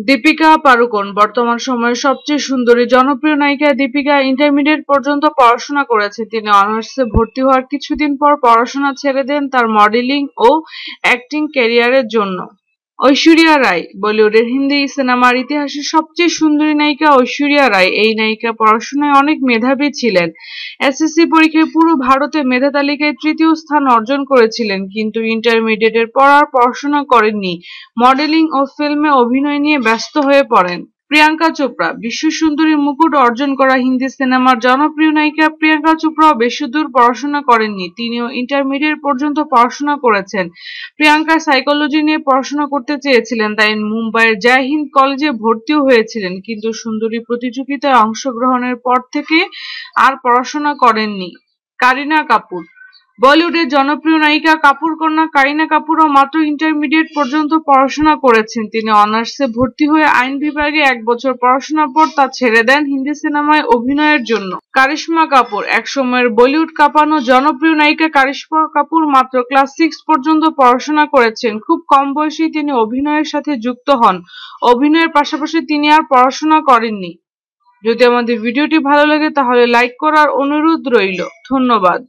দীপিকা পাড়ুকোন বর্তমান সময়ের সবচেয়ে সুন্দরী জনপ্রিয় নায়িকা। দীপিকা ইন্টারমিডিয়েট পর্যন্ত পড়াশোনা করেছে। তিনি অনার্সে ভর্তি হওয়ার কিছুদিন পর পড়াশোনা ছেড়ে দেন তার মডেলিং ও অ্যাক্টিং ক্যারিয়ারের জন্য। ঐশ্বরিয়া রায় বলিউডের হিন্দি সিনেমার ইতিহাসের সবচেয়ে সুন্দরী নায়িকা ঐশ্বরিয়া রায়। এই নায়িকা পড়াশোনায় অনেক মেধাবী ছিলেন। এসএসসি পরীক্ষায় পুরো ভারতে মেধা তালিকায় তৃতীয় স্থান অর্জন করেছিলেন, কিন্তু ইন্টারমিডিয়েটের পর আর পড়াশোনা করেননি। মডেলিং ও ফিল্মে অভিনয় নিয়ে ব্যস্ত হয়ে পড়েন। প্রিয়াঙ্কা চোপড়া বিশ্ব সুন্দরীর মুকুট অর্জন করা হিন্দি সিনেমার জনপ্রিয় নায়িকা। প্রিয়াঙ্কা চোপড়াও বেশিদূর পড়াশোনা করেননি, তিনিও ইন্টারমিডিয়েট পর্যন্ত পড়াশোনা করেছেন। প্রিয়াঙ্কা সাইকোলজি নিয়ে পড়াশোনা করতে চেয়েছিলেন, তাই মুম্বাইয়ের জয় হিন্দ কলেজে ভর্তিও হয়েছিলেন, কিন্তু সুন্দরী প্রতিযোগিতায় অংশগ্রহণের পর থেকে আর পড়াশোনা করেননি। কারিনা কাপুর বলিউডের জনপ্রিয় নায়িকা কাপুর কন্যা কারিনা কাপুরও মাত্র ইন্টারমিডিয়েট পর্যন্ত পড়াশোনা করেছেন। তিনি অনার্সে ভর্তি হয়ে আইন বিভাগে 1 বছর পড়াশোনার পর তা ছেড়ে দেন হিন্দি সিনেমায় অভিনয়ের জন্য। কারিশমা কাপুর একসময়ের বলিউড কাঁপানো জনপ্রিয় নায়িকা। কারিশমা কাপুর মাত্র ক্লাস 6 পর্যন্ত পড়াশোনা করেছেন। খুব কম বয়সেই তিনি অভিনয়ের সাথে যুক্ত হন। অভিনয়ের পাশাপাশি তিনি আর পড়াশোনা করেননি। যদি আমাদের ভিডিওটি ভালো লাগে তাহলে লাইক করার অনুরোধ রইল। ধন্যবাদ।